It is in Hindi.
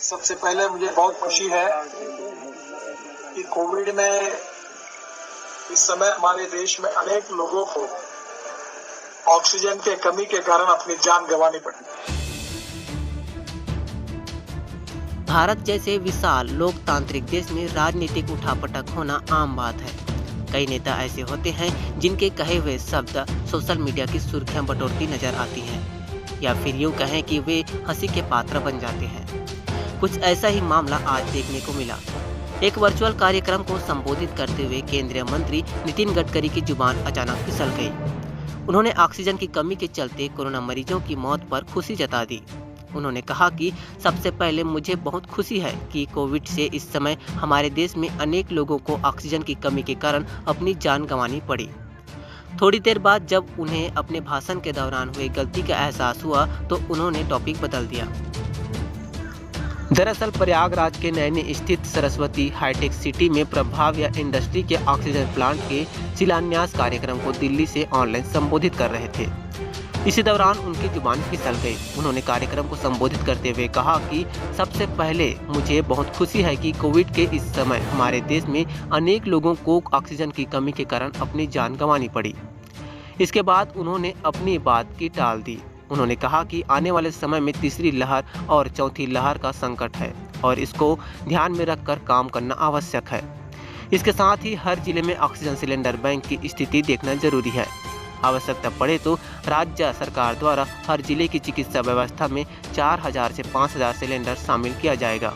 सबसे पहले मुझे बहुत खुशी है कि कोविड में इस समय हमारे देश में अनेक लोगों को ऑक्सीजन के कमी के कारण अपनी जान गंवानी पड़ी। भारत जैसे विशाल लोकतांत्रिक देश में राजनीतिक उठापटक होना आम बात है। कई नेता ऐसे होते हैं जिनके कहे हुए शब्द सोशल मीडिया की सुर्खियां बटोरती नजर आती हैं, या फिर यूं कहें कि वे हंसी के पात्र बन जाते हैं। कुछ ऐसा ही मामला आज देखने को मिला। एक वर्चुअल कार्यक्रम को संबोधित करते हुए केंद्रीय मंत्री नितिन गडकरी की जुबान अचानक फिसल गई। उन्होंने ऑक्सीजन की कमी के चलते कोरोना मरीजों की मौत पर खुशी जता दी। उन्होंने कहा कि सबसे पहले मुझे बहुत खुशी है कि कोविड से इस समय हमारे देश में अनेक लोगों को ऑक्सीजन की कमी के कारण अपनी जान गंवानी पड़ी। थोड़ी देर बाद जब उन्हें अपने भाषण के दौरान हुई गलती का एहसास हुआ तो उन्होंने टॉपिक बदल दिया। दरअसल प्रयागराज के नैनी स्थित सरस्वती हाईटेक सिटी में प्रभाव या इंडस्ट्री के ऑक्सीजन प्लांट के शिलान्यास कार्यक्रम को दिल्ली से ऑनलाइन संबोधित कर रहे थे। इसी दौरान उनकी जुबान फिसल गई। उन्होंने कार्यक्रम को संबोधित करते हुए कहा कि सबसे पहले मुझे बहुत खुशी है कि कोविड के इस समय हमारे देश में अनेक लोगों को ऑक्सीजन की कमी के कारण अपनी जान गंवानी पड़ी। इसके बाद उन्होंने अपनी बात की टाल दी। उन्होंने कहा कि आने वाले समय में तीसरी लहर और चौथी लहर का संकट है और इसको ध्यान में रखकर काम करना आवश्यक है। इसके साथ ही हर जिले में ऑक्सीजन सिलेंडर बैंक की स्थिति देखना जरूरी है। आवश्यकता पड़े तो राज्य सरकार द्वारा हर जिले की चिकित्सा व्यवस्था में 4000 से 5000 सिलेंडर शामिल किया जाएगा।